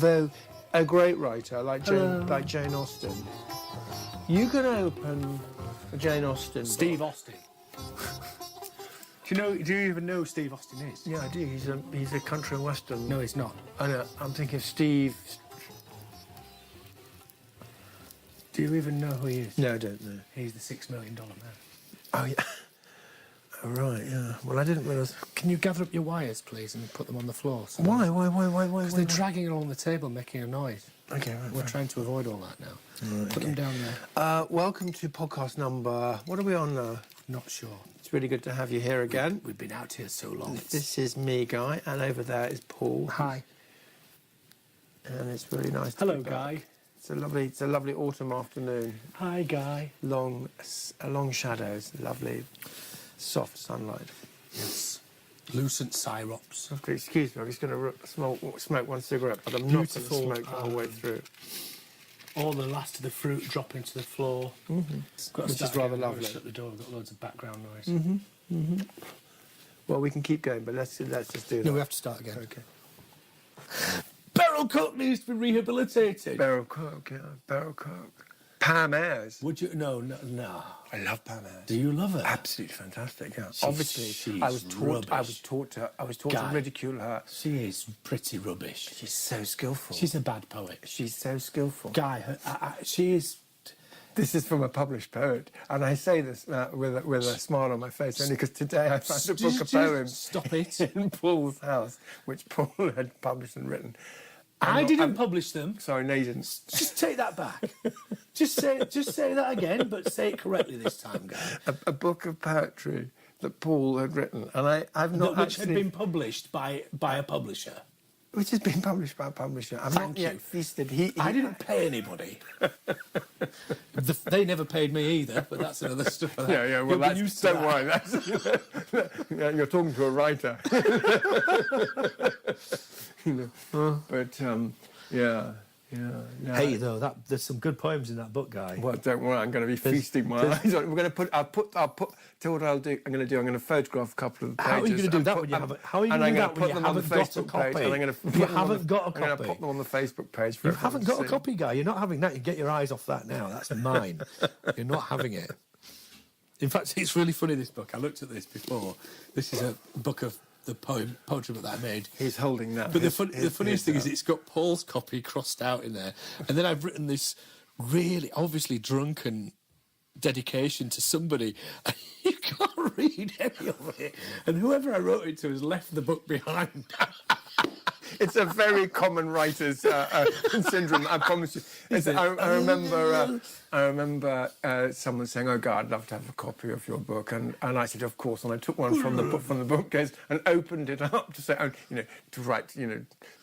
Although a great writer like Jane Austen, you can open a Jane Austen book. Steve Austin. Do you even know who Steve Austin is? Yeah, I do. He's a country and western. No, he's not. I know. I'm thinking of Steve. Do you even know who he is? No, I don't know. He's the $6 million man. Oh yeah. Oh, right. Yeah. Well, I didn't realise. Can you gather up your wires, please, and put them on the floor? Why? Because they're dragging along the table, making a noise. Okay, right. We're trying to avoid all that now. Right, Put them down there. Welcome to podcast number. What are we on now? Not sure. It's really good to have you here again. We've been out here so long. This is me, Guy, and over there is Paul. Hi. And it's really nice. Hello, to be Guy. back. It's a lovely autumn afternoon. Hi, Guy. Long shadows, lovely, soft sunlight. Yes. Lucent syrups. Okay, excuse me, I'm just going to smoke one cigarette, but I'm not going to smoke the whole way through. All the last of the fruit dropping to the floor. Mm-hmm. Which is rather lovely. Shut the door. We've got loads of background noise. Well, we can keep going, but let's just do that. No, we have to start again. Okay. Beryl Cook needs to be rehabilitated. Beryl Cook, yeah, Beryl Cook. Pam Ayers. Would you? No. I love Pam Ayers. Do you love her? Absolutely fantastic. Yeah. Obviously, I was taught to ridicule her. She is pretty rubbish. She's so skillful. She's a bad poet. She's so skillful. Guy, she is. This is from a published poet, and I say this with a smile on my face, only because today I found a book of poems. Stop it! In Paul's house, which Paul had published and written. I didn't publish them. Sorry, no, you didn't. Just take that back. just say that again, but say it correctly this time, Guy. A book of poetry that Paul had written, and I've not which had been published by a publisher. Which has been published by a publisher. I've not yet feasted. I didn't pay anybody. They never paid me either, but that's another story. Yeah. Well, don't worry. You're talking to a writer. But yeah. Hey, though, there's some good poems in that book, Guy. Well, don't worry. I'm going to be feasting my eyes on it. I'll put. Tell what I'll do. I'm going to photograph a couple of the pages. How are you going to do that when you haven't? How are you going to do that when you haven't got a copy? You haven't got a copy. I'm going to put them on the Facebook page. You haven't got a copy, Guy. You're not having that. You get your eyes off that now. That's mine. You're not having it. In fact, it's really funny, this book. I looked at this before. This is a book of the poetry book that I made. He's holding that. But the funniest thing is it's got Paul's copy crossed out in there. And then I've written this really obviously drunken dedication to somebody. And you can't read any of it. And whoever I wrote it to has left the book behind. It's a very common writer's syndrome, I promise you. I remember someone saying, "Oh God, I'd love to have a copy of your book," and I said, "Of course." And I took one from the bookcase and opened it up to say, to write,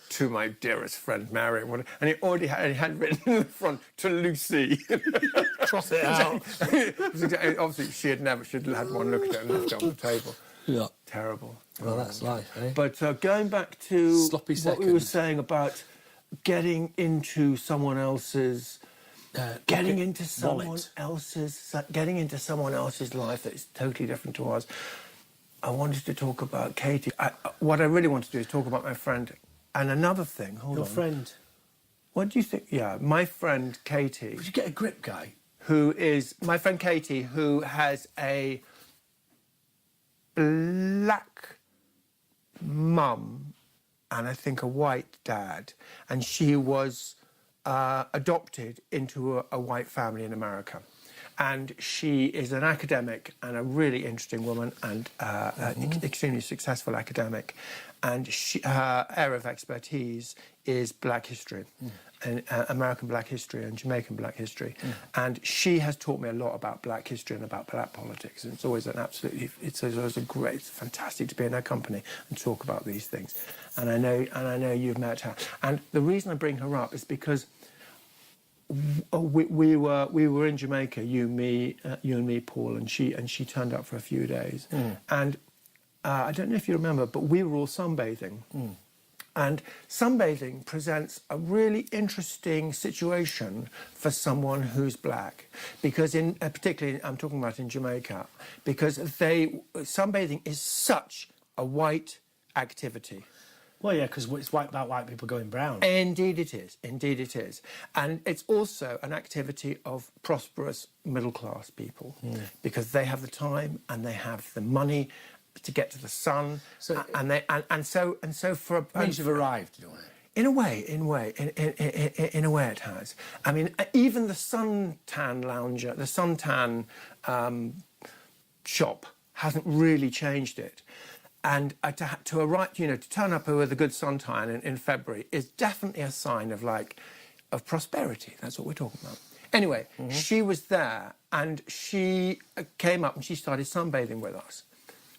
to my dearest friend Mary, and it already had written in the front to Lucy. Cross it out. Obviously, she'd had one look at it and left it on the table. Yeah. Terrible. Well, that's life, eh? But going back to Sloppy what we were saying about getting into someone else's, getting into someone else's life that is totally different to ours. I wanted to talk about Katie. What I really want to do is talk about my friend. And another thing, hold on. Your friend. What do you think? Yeah, my friend Katie. Would you get a grip, Guy? My friend Katie, who has a black mum and I think a white dad, and she was adopted into a white family in America. And she is an academic and a really interesting woman and an extremely successful academic. And her area of expertise is Black history, and American Black history and Jamaican Black history. And she has taught me a lot about Black history and about Black politics. And it's always it's fantastic to be in her company and talk about these things. And I know you've met her. And the reason I bring her up is because we were in Jamaica, you and me, Paul, and she turned up for a few days, and I don't know if you remember, but we were all sunbathing, and sunbathing presents a really interesting situation for someone who's black, because particularly I'm talking about in Jamaica, because sunbathing is such a white activity. Well, yeah, because it's about white people going brown. Indeed it is. Indeed it is. And it's also an activity of prosperous middle-class people because they have the time and they have the money to get to the sun. So- and so for It means you've arrived, in a way. in a way it has. I mean, even the suntan lounger, the suntan shop hasn't really changed it. And to arrive, to turn up with a good suntan in February is definitely a sign of prosperity. That's what we're talking about. Anyway, she was there and she came up and she started sunbathing with us.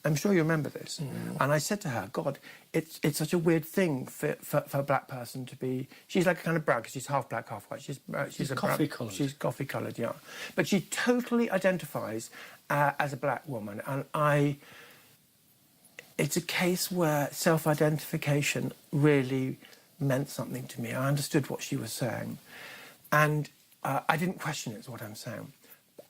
I'm sure you remember this. And I said to her, God, it's such a weird thing for a black person to be... She's like a kind of brown, because she's half black, half white. She's coffee-coloured. She's coffee-coloured, yeah. But she totally identifies as a black woman. And it's a case where self-identification really meant something to me. I understood what she was saying. And I didn't question it, is what I'm saying.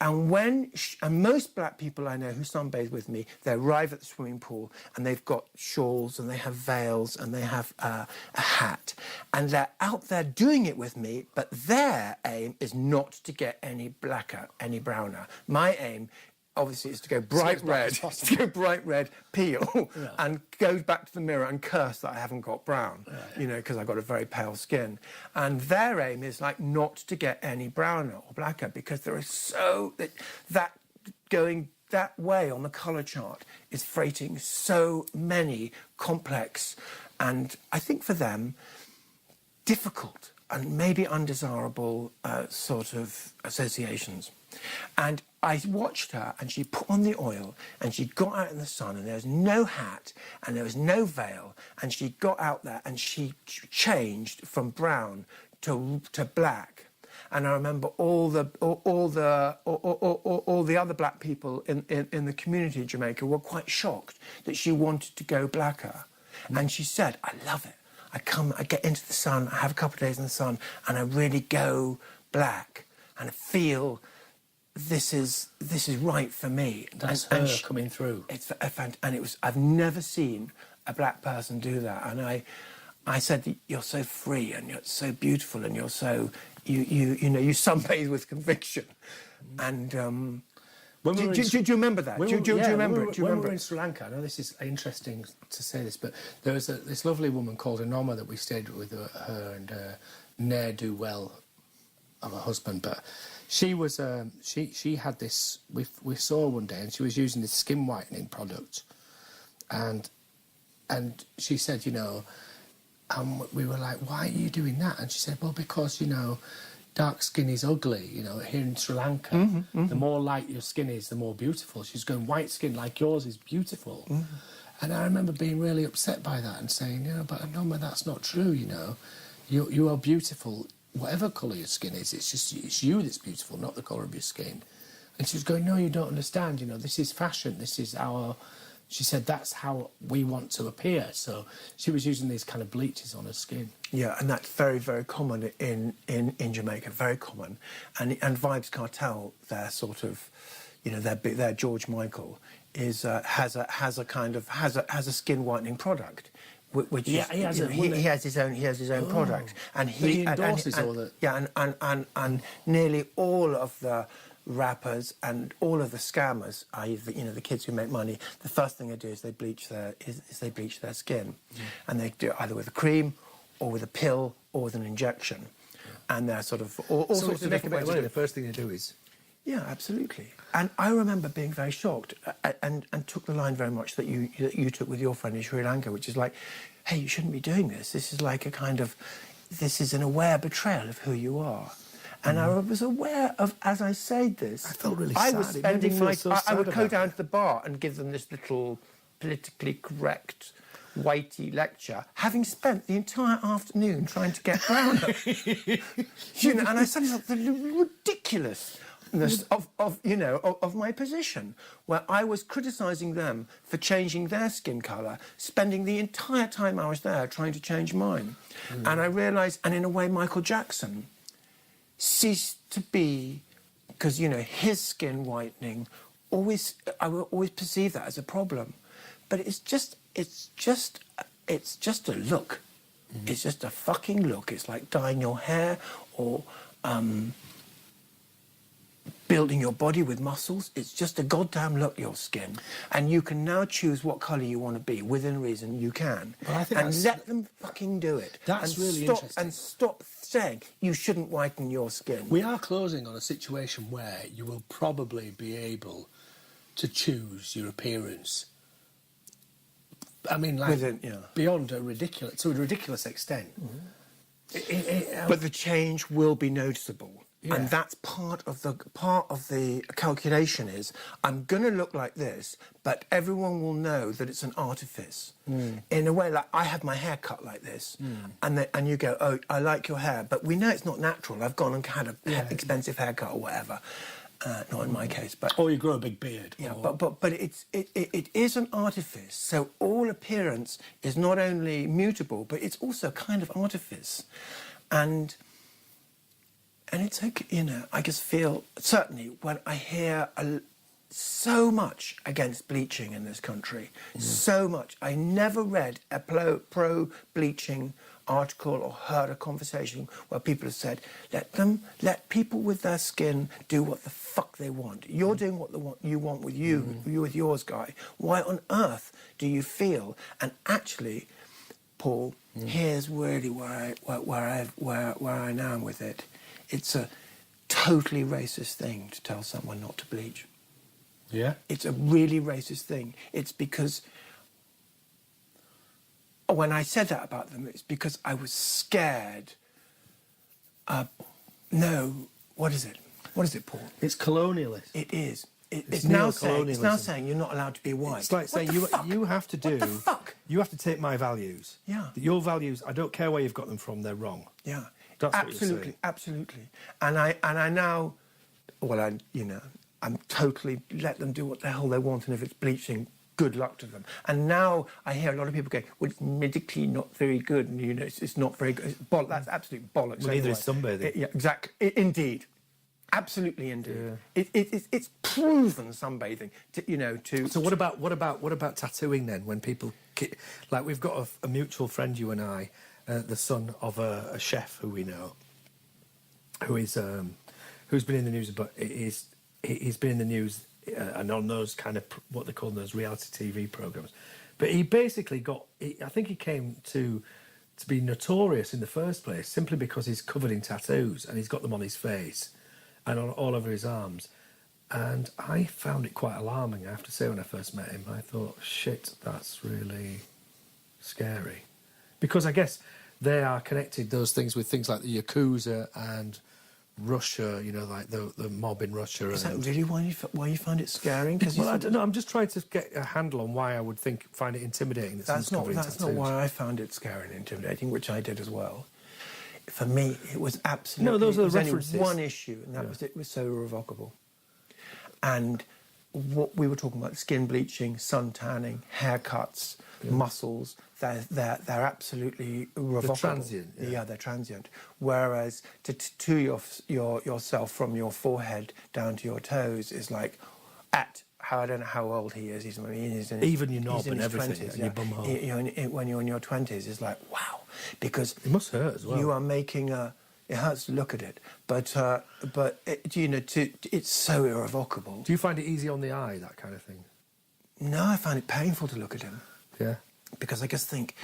And and most black people I know who sunbathe with me, they arrive at the swimming pool and they've got shawls and they have veils and they have a hat. And they're out there doing it with me, but their aim is not to get any blacker, any browner. My aim, obviously, is to go bright red, to go bright red, peel, and go back to the mirror and curse that I haven't got brown, because I've got a very pale skin. And their aim is not to get any browner or blacker, because there is that going that way on the colour chart is freighting so many complex and, I think for them, difficult and maybe undesirable sort of associations. And I watched her and she put on the oil and she got out in the sun and there was no hat and there was no veil and she got out there and she changed from brown to black. And I remember all the other black people in the community in Jamaica were quite shocked that she wanted to go blacker. And she said, I love it. I get into the sun, I have a couple of days in the sun and I really go black and I feel this is right for me. That's and her coming through. It's and it was. I've never seen a black person do that. And I said, you're so free and you're so beautiful and you're so you sunbathe with conviction. And do you remember that? Do you remember it? When we were in Sri Lanka, I know this is interesting to say this, but there was this lovely woman called Anoma that we stayed with her and ne'er-do-well of a husband, but she was she had this. We saw her one day, and she was using this skin whitening product, and she said, we were like, why are you doing that? And she said, well, because dark skin is ugly. Here in Sri Lanka, the more light your skin is, the more beautiful. She's going, white skin like yours is beautiful. And I remember being really upset by that and saying, but Anoma, that's not true. You are beautiful. Whatever colour your skin is, it's you that's beautiful, not the colour of your skin. And she was going, no, you don't understand, this is fashion, this is our... She said, that's how we want to appear. So she was using these kind of bleaches on her skin. Yeah, and that's very, very common in Jamaica, very common. And Vibes Cartel, their sort of, their George Michael has a skin whitening product. Which he has his own product, and he endorses all that. Yeah, and nearly all of the rappers and all of the scammers, i.e., the kids who make money, the first thing they do is they bleach their skin, and they do it either with a cream, or with a pill, or with an injection, and they're sort of all sorts of different ways. The first thing they do is. Yeah, absolutely. And I remember being very shocked and took the line very much that you took with your friend in Sri Lanka, which is like, hey, you shouldn't be doing this. This is like this is an aware betrayal of who you are. And I was aware of, as I said this... I felt really I sad. was spending I would go down to the bar and give them this little politically correct weighty lecture, having spent the entire afternoon trying to get browner. And I suddenly thought the ridiculous... of my position, where I was criticising them for changing their skin colour, spending the entire time I was there trying to change mine. And I realised, and in a way Michael Jackson ceased to be, because, his skin whitening, I will always perceive that as a problem. But it's just it's just a look. It's just a fucking look. It's like dyeing your hair or building your body with muscles. It's just a goddamn look, your skin. And you can now choose what colour you want to be. Within reason, you can. Well, I think and let them fucking do it. That's and really stop, interesting. And stop saying you shouldn't whiten your skin. We are closing on a situation where you will probably be able to choose your appearance. I mean, like, beyond a ridiculous extent. But the change will be noticeable. Yeah. And that's part of the calculation is I'm going to look like this, but everyone will know that it's an artifice. In a way, like I have my hair cut like this, and you go, oh, I like your hair, but we know it's not natural. I've gone and had an expensive haircut or whatever. Not in my case, but or you grow a big beard. Yeah, but it is an artifice. So all appearance is not only mutable, but it's also kind of artifice, and it's okay. You know, I just feel certainly when I hear so much against bleaching in this country, so much. I never read a pro bleaching article or heard a conversation where people have said, let people with their skin do what the fuck they want. You're doing what you want with you with yours, guy. Why on earth do you feel? And actually, Paul, here's really where I am with it. It's a totally racist thing to tell someone not to bleach. Yeah, it's a really racist thing. It's because when I said that about them, it's because I was scared. No, what is it? What is it, Paul? it's colonialist. It is. It's now neocolonialism. saying you're not allowed to be white. It's like saying you have to do. What the fuck? You have to take my values. Yeah. Your values. I don't care where you've got them from. They're wrong. Yeah. That's what you're saying. Absolutely. And I now, well, I'm totally let them do what the hell they want, and if it's bleaching, good luck to them. And now I hear a lot of people going, well, it's medically not very good, and it's not very good. That's absolute bollocks. Well, neither is sunbathing. Yeah, exactly. Indeed. Absolutely, indeed. Yeah. It's proven sunbathing to. So what about tattooing then? When people like we've got a mutual friend, you and I, the son of a chef who we know, who's been in the news, but he's been in the news and on those kind of what they call those reality TV programs. But he basically I think he came to be notorious in the first place simply because he's covered in tattoos and he's got them on his face and all over his arms. And I found it quite alarming, I have to say, when I first met him. I thought, shit, that's really scary. Because I guess they are connected, those things, with things like the Yakuza and Russia, like the mob in Russia. Is that really why you find it scaring? Well, I don't know. I'm just trying to get a handle on why I would find it intimidating. That's not why I found it scary and intimidating, which I did as well. For me, it was absolutely... No, those are the references. Only one issue, and that was it was so irrevocable. And what we were talking about, skin bleaching, sun tanning, haircuts, muscles, they're absolutely irrevocable. They're transient. Yeah, they're transient. Whereas to tattoo yourself from your forehead down to your toes is like I don't know how old he is. Even your knob and everything, 20s, and your bum hole. When you're in your 20s, it's like, wow. Because it must hurt as well. You are making it hurts to look at it, but it's so irrevocable. Do you find it easy on the eye, that kind of thing? No, I find it painful to look at him. Yeah. Because I just think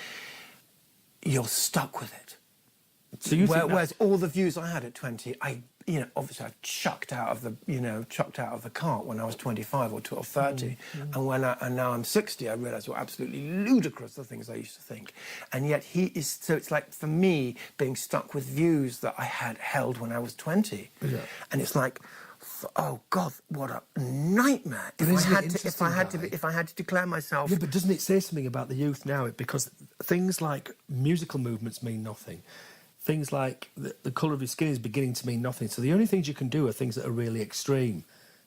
you're stuck with it. So you whereas all the views I had at 20, obviously I chucked out of the cart when I was 25 or 30, and now I'm 60. I realise were absolutely ludicrous, the things I used to think, and yet he is. So it's like for me being stuck with views that I had held when I was 20, and it's like, oh God, what a nightmare! If I had to declare myself. Yeah, but doesn't it say something about the youth now? Because things like musical movements mean nothing. Things like the colour of your skin is beginning to mean nothing. So the only things you can do are things that are really extreme,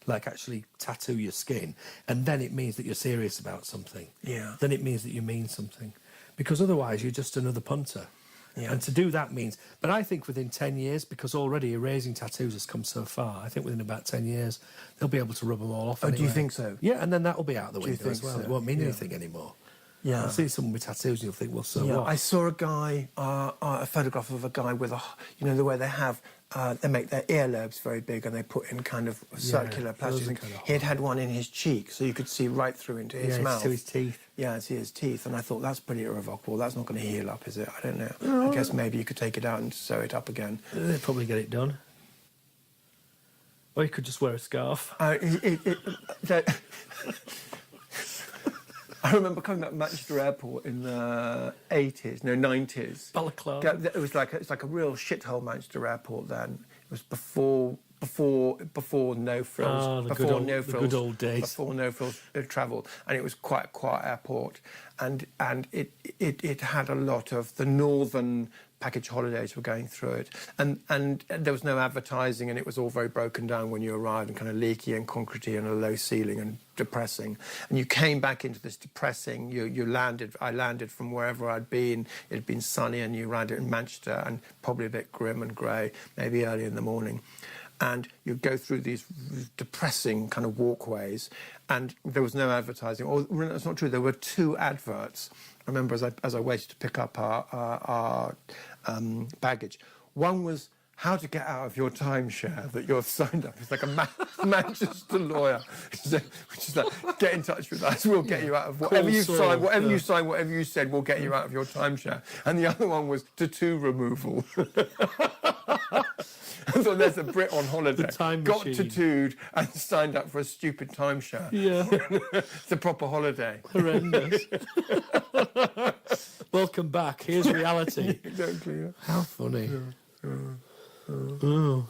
like actually tattoo your skin, and then it means that you're serious about something. Yeah. Then it means that you mean something, because otherwise you're just another punter. Yeah. And to do that means... But I think within 10 years, because already erasing tattoos has come so far, I think within about 10 years, they'll be able to rub them all off anyway. Do you think so? Yeah, and then that'll be out the window as well. So? It won't mean anything anymore. Yeah. I've seen someone with tattoos and you'll think, well, so Yeah, what? I saw a guy, a photograph of a guy with the way they have, they make their earlobes very big and they put in kind of circular those plastic are things. kind of He had one in his cheek, so you could see right through into his mouth. to his teeth. Yeah, see his teeth, and I thought that's pretty irrevocable. That's not going to heal up, is it? I don't know. I guess maybe you could take it out and sew it up again. They'd probably get it done. Or you could just wear a scarf. I remember coming back to Manchester Airport in the 90s. Balaclava. It was like a real shithole Manchester Airport then. It was before no frills. The good old days. Before no frills travel, and it was quite a quiet airport, and it had a lot of the northern package holidays were going through it, and there was no advertising, and it was all very broken down when you arrived, and kind of leaky and concretey and a low ceiling and depressing. And you came back into this depressing. I landed from wherever I'd been. It had been sunny, and you landed in Manchester, and probably a bit grim and grey, maybe early in the morning. And you'd go through these depressing kind of walkways, and there was no advertising. Or that's not true. There were 2 adverts. I remember as I waited to pick up our baggage. One was how to get out of your timeshare that you're signed up. It's like a Manchester lawyer, which is like, get in touch with us. We'll get you out of whatever you sign, whatever you sign, whatever you said. We'll get you out of your timeshare. And the other one was tattoo removal. I thought there's a Brit on holiday, got tattooed and signed up for a stupid timeshare. Yeah. It's a proper holiday. Horrendous. Welcome back. Here's reality. Exactly. Yeah. How funny. Oh.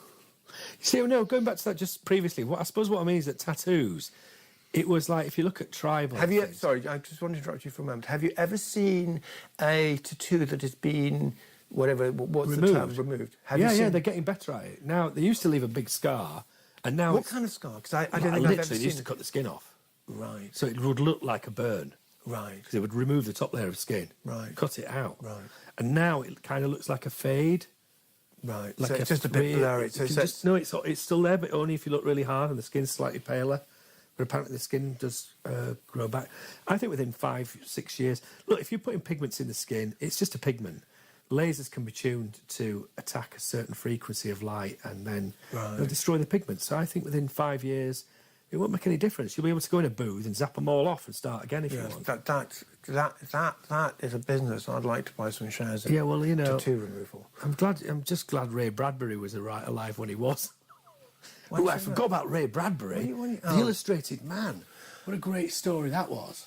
See, no, going back to that just previously, I suppose what I mean is that tattoos, it was like, if you look at tribal... Sorry, I just want to interrupt you for a moment. Have you ever seen a tattoo that has been... what's removed. the term? Removed. Yeah, they're getting better at it. Now, they used to leave a big scar, and now... What kind of scar? Because I don't think I've literally ever seen... used to cut the skin off. Right. So it would look like a burn. Right. Because it would remove the top layer of skin. Right. Cut it out. Right. And now it kind of looks like a fade. Right. Like so it's just a bit blurry. So no, it's still there, but only if you look really hard and the skin's slightly paler. But apparently the skin does grow back. I think within 5-6 years... Look, if you're putting pigments in the skin, it's just a pigment. Lasers can be tuned to attack a certain frequency of light and then destroy the pigments. So I think within 5 years, it won't make any difference. You'll be able to go in a booth and zap them all off and start again if you want. That is a business I'd like to buy some shares in. Yeah, well, you know, tattoo removal. I'm just glad Ray Bradbury was alive when he was. Oh, I forgot about Ray Bradbury, the Illustrated Man. What a great story that was.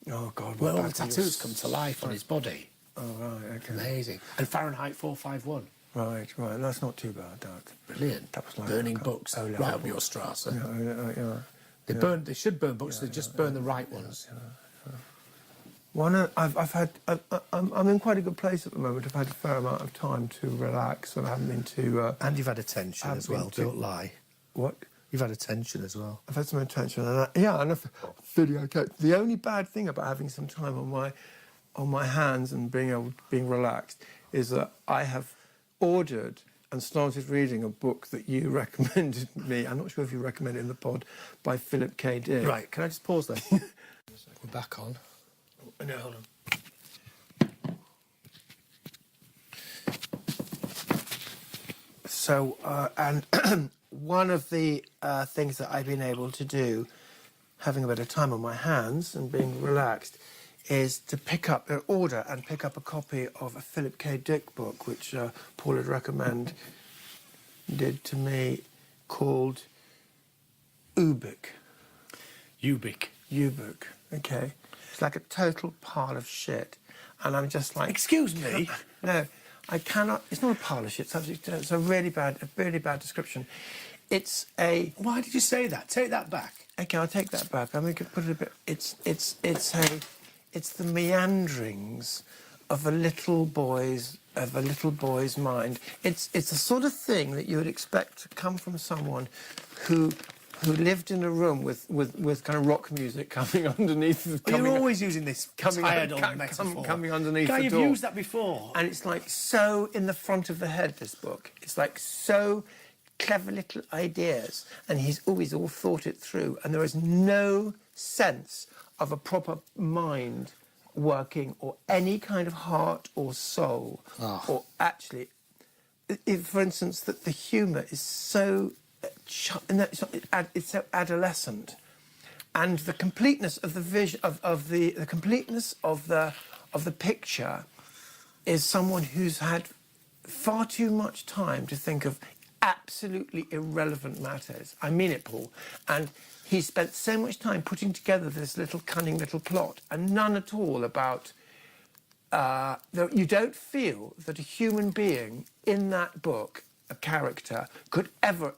Oh God! Well, all the tattoos come to life on his body. Oh right, okay. Amazing. And Fahrenheit 451. Right. That's not too bad. That. Brilliant. That was like burning books right up your Strasse. Yeah. They should burn books. They just burn the right ones. I'm in quite a good place at the moment. I've had a fair amount of time to relax, and I haven't been too. And you've had attention as well. Don't lie. What? You've had attention as well. I've had some attention, and a video. Okay. The only bad thing about having some time on my hands and being relaxed is that I have ordered and started reading a book that you recommended me. I'm not sure if you recommended it in the pod, by Philip K. Dick. Right. Can I just pause there? We're back on. No, hold on. So, and one of the things that I've been able to do, having a bit of time on my hands and being relaxed, is to pick up a copy of a Philip K. Dick book, which Paul had recommended to me, called Ubik. Ubik. Okay. It's like a total pile of shit, and I'm just like, excuse me. No, I cannot. It's not a pile of shit. It's a really bad description. It's a. Why did you say that? Take that back. Okay, I'll take that back. I'm going to put it a bit. It's the meanderings of a little boy's mind. It's the sort of thing that you would expect to come from someone who lived in a room with kind of rock music coming underneath. You're always using this tired old metaphor. Coming underneath the you've door. used that before. And it's like so in the front of the head, this book. It's like so clever little ideas, and he's always all thought it through, and there is no sense of a proper mind working or any kind of heart or soul or actually for instance that the humour is so it's so adolescent, and the completeness of the vision of the completeness of the picture is someone who's had far too much time to think of absolutely irrelevant matters. I mean it, Paul. And he spent so much time putting together this little cunning little plot, and none at all about... you don't feel that a human being in that book, a character, could ever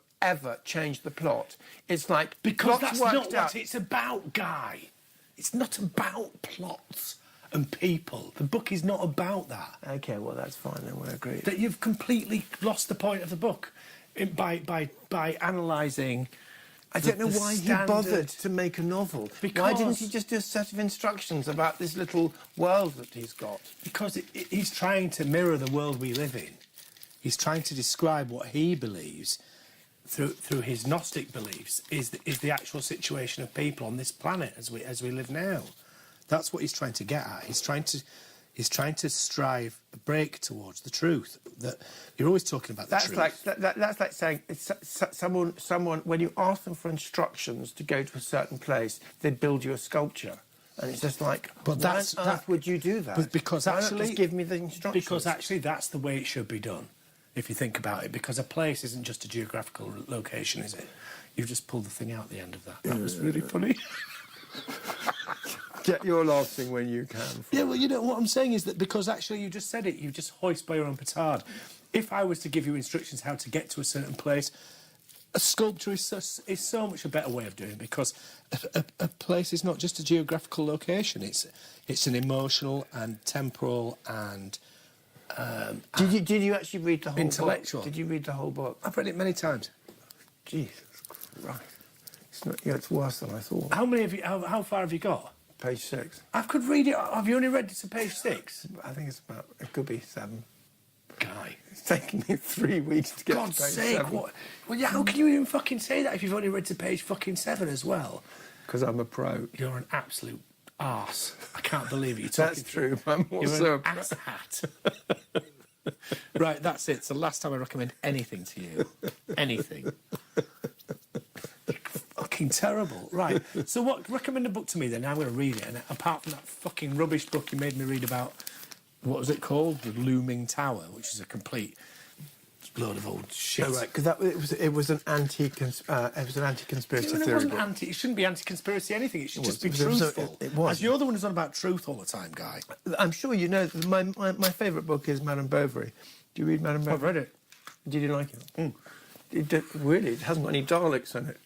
change the plot. It's like... Because that's not out. what it's about, Guy. It's not about plots and people. The book is not about that. OK, well, that's fine, then we'll agree. That you've completely lost the point of the book by analysing... I don't know why he bothered to make a novel. Why didn't he just do a set of instructions about this little world that he's got? Because he's trying to mirror the world we live in. He's trying to describe what he believes, through his Gnostic beliefs, is the actual situation of people on this planet as we live now. That's what he's trying to get at. He's trying to strive a break towards the truth. That you're always talking about the truth. That's like saying someone when you ask them for instructions to go to a certain place, they build you a sculpture, and it's just like, but why on earth would you do that? But because why actually, not just give me the instructions. Because actually, that's the way it should be done, if you think about it. Because a place isn't just a geographical location, is it? You've just pulled the thing out at the end of that. That was really funny. Get your laughing when you can. Yeah, well, you know, what I'm saying is that because actually you just said it, you just hoist by your own petard. If I was to give you instructions how to get to a certain place, a sculpture is so much a better way of doing it, because a place is not just a geographical location. It's an emotional and temporal and... Did you actually read the whole intellectual book? Did you read the whole book? I've read it many times. Jesus Christ. It's not, yeah, it's worse than I thought. How far have you got? Page 6. I could read it. Have you only read it to page 6? I think it's about... It could be 7. Guy. It's taken me 3 weeks to get God's to page sake, 7. what? Well, yeah, how can you even fucking say that if you've only read to page fucking 7 as well? Because I'm a pro. You're an absolute arse. I can't believe it. You're talking That's true. I'm also You're a an pro. ass hat. Right, that's it. It's the last time I recommend anything to you. Anything. Fucking terrible. Right, so what? Recommend a book to me then. I'm going to read it. And apart from that fucking rubbish book you made me read about, what was it called? The Looming Tower, which is a complete load of old shit. Oh, right, because it was an anti-conspiracy It theory wasn't book. It shouldn't be anti-conspiracy anything. It should just be It was. truthful. It was. As you're the one who's on about truth all the time, Guy. I'm sure you know that my favourite book is Madame Bovary. Do you read Madame Bovary? I've read it. Did you like it? Really? It hasn't got any Daleks in it.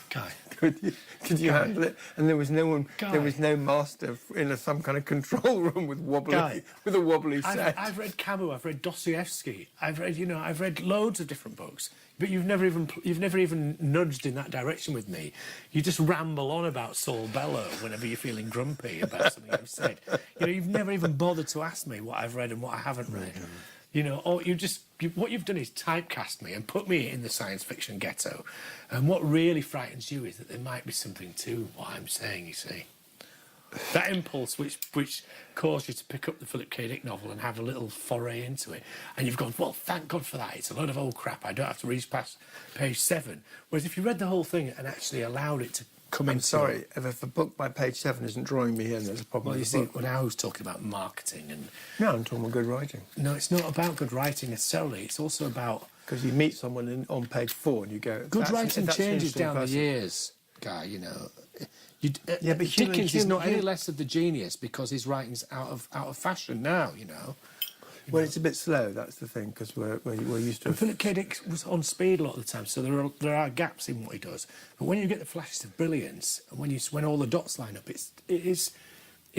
Guy. Could you handle it? And there was no one. Guy. There was no master in some kind of control room with a wobbly set. I've read Camus. I've read Dostoevsky. I've read loads of different books. But you've never even nudged in that direction with me. You just ramble on about Saul Bellow whenever you're feeling grumpy about something you've said. You know, you've never even bothered to ask me what I've read and what I haven't read. You know, or what you've done is typecast me and put me in the science fiction ghetto. And what really frightens you is that there might be something to what I'm saying, you see. That impulse which caused you to pick up the Philip K. Dick novel and have a little foray into it. And you've gone, well, thank God for that. It's a load of old crap. I don't have to read past page 7. Whereas if you read the whole thing and actually allowed it to come into... I'm sorry, if a book by page 7 isn't drawing me in, there's a problem Well, you with see, the book. when I was talking about marketing and... No, I'm talking about good writing. No, it's not about good writing necessarily. It's also about... Because you meet someone on page 4 and you go... Good writing that's an changes interesting down person. the years, Guy, you know. Yeah, but Dickens is not any less of the genius because his writing's out of fashion now, you know. Well, it's a bit slow, that's the thing, because we're used to... And Philip K. Dick was on speed a lot of the time, so there are gaps in what he does. But when you get the flashes of brilliance, and when all the dots line up, it's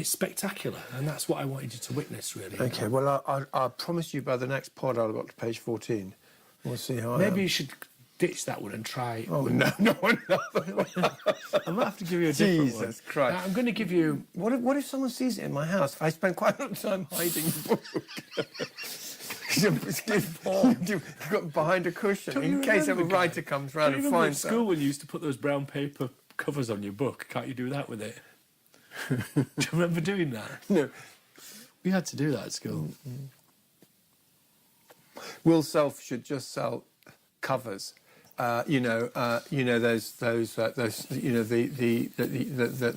spectacular, and that's what I wanted you to witness, really. OK, well, I'll promise you by the next pod I'll got to page 14. We'll see how Maybe you should ditch that one and try... Oh, no. I might have to give you a different one. Jesus Christ. I'm going to give you... What if someone sees it in my house? I spend quite a lot of time hiding the book. You've got behind a cushion in case a writer comes round and finds at school when you used to put those brown paper covers on your book? Can't you do that with it? Do you remember doing that? No. We had to do that at school. Will Self should just sell covers. Those you know the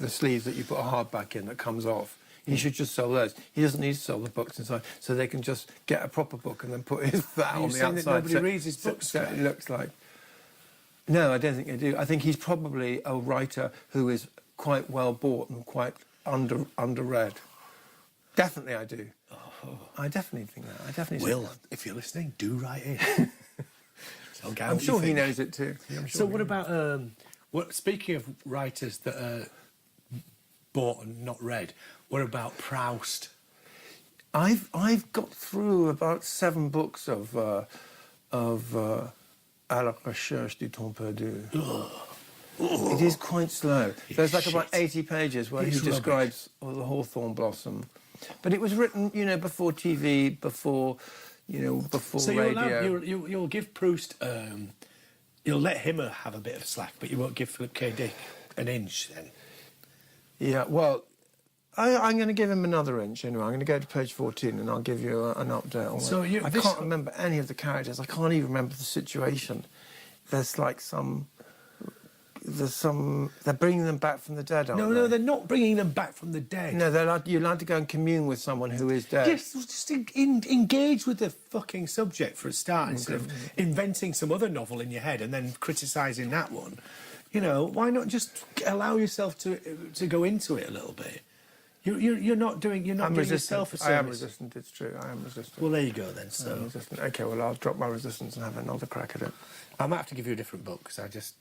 sleeves that you put a hardback in that comes off. He should just sell those. He doesn't need to sell the books inside, so they can just get a proper book and then put that on the outside. That nobody reads his books. So it looks like. No, I don't think they do. I think he's probably a writer who is quite well bought and quite underread. Definitely, I do. Oh. I definitely think that. I definitely. Will, if you're listening, do write in. I'm sure he knows it too. So what about speaking of writers that are bought and not read, what about Proust? I've got through about 7 books of À la recherche du temps perdu. It is quite slow. There's like about 80 pages where he describes the hawthorn blossom. But it was written, before TV, before radio. You'll give Proust, you'll let him have a bit of slack, but you won't give Philip K. Dick an inch then. Yeah, well, I'm going to give him another inch anyway. I'm going to go to page 14 and I'll give you an update on it. I can't remember any of the characters. I can't even remember the situation. There's like they're bringing them back from the dead, aren't they? No, they're not bringing them back from the dead. No, you're allowed to go and commune with someone who is dead. Yes, just engage with the fucking subject for a start, instead of inventing some other novel in your head and then criticising that one. Why not just allow yourself to go into it a little bit? You're not doing yourself a service. I am resistant, it's true. I am resistant. Well, there you go then. So I'm resistant. Okay, well, I'll drop my resistance and have another crack at it. I might have to give you a different book because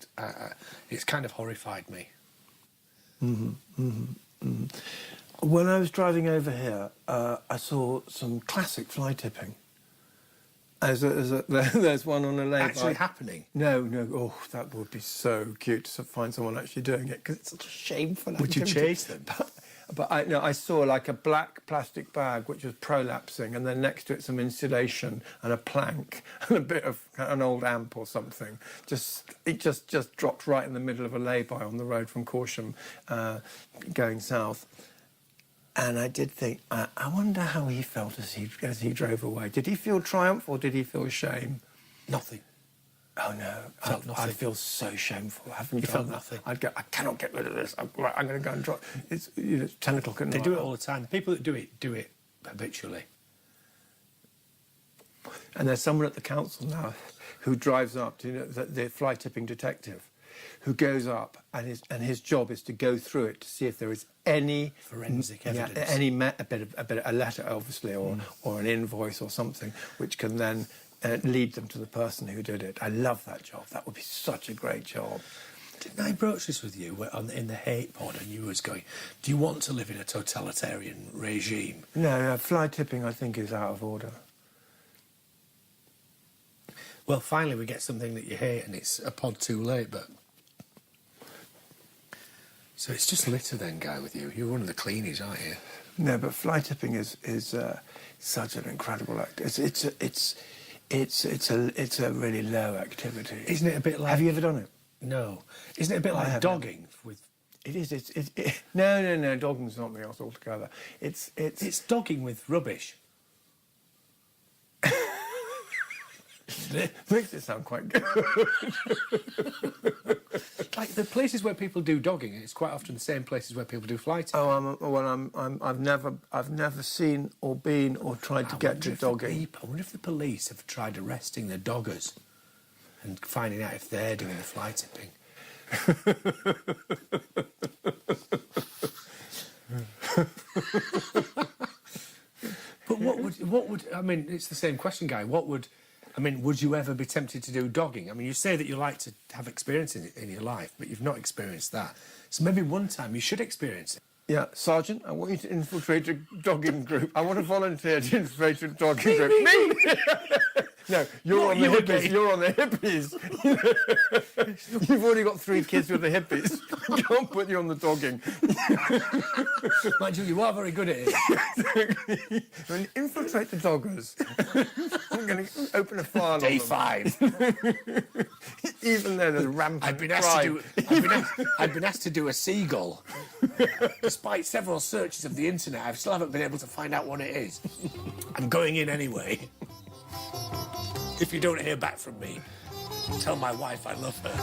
it's kind of horrified me. When I was driving over here, I saw some classic fly tipping. There's one on a lake. Actually happening? No. Oh, that would be so cute to find someone actually doing it because it's such a shameful activity. Would you chase them? But I saw like a black plastic bag which was prolapsing, and then next to it some insulation and a plank and a bit of an old amp or something. It just dropped right in the middle of a lay-by on the road from Corsham, going south. And I did think, I wonder how he felt as he drove away. Did he feel triumph or did he feel shame? Nothing. Oh no, I feel so shameful. You felt nothing. I cannot get rid of this. I'm going to go and drop. It's 10 o'clock at night. They do it all the time. The people that do it habitually. And there's someone at the council now who drives up to the fly tipping detective, who goes up and his job is to go through it to see if there is any forensic evidence, a letter obviously, or an invoice or something, which can then lead them to the person who did it. I love that job. That would be such a great job. Didn't I broach this with you in the hate pod, and you was going, do you want to live in a totalitarian regime? No, fly tipping I think is out of order. Well, finally we get something that you hate, and it's a pod too late, but... So it's just litter then, Guy, with you. You're one of the cleanies, aren't you? No, but fly tipping is such an incredible act. It's a really low activity. Isn't it a bit like... Have you ever done it? No. Isn't it a bit like dogging? It is. No. Dogging's not me altogether. It's dogging with rubbish. Makes it sound quite good. Like the places where people do dogging, it's quite often the same places where people do fly tipping. I've never seen or been or tried to get to dogging. I wonder if the police have tried arresting the doggers and finding out if they're doing the fly tipping. But what would I mean? It's the same question, Guy. Would you ever be tempted to do dogging? I mean, you say that you like to have experience in your life, but you've not experienced that. So maybe one time you should experience it. Yeah, Sergeant, I want you to infiltrate a dogging group. I want to volunteer to infiltrate a dogging group. Me! No, you're Not on the you hippies. again. You're on the hippies. You've already got 3 kids with the hippies. I can't put you on the dogging. Mind you, you are very good at it. I'm going to infiltrate the doggers. I'm going to open a file Day on them. 5. Even then, there's rampant I've been crime. asked to do a seagull. Despite several searches of the internet, I still haven't been able to find out what it is. I'm going in anyway. If you don't hear back from me, tell my wife I love her.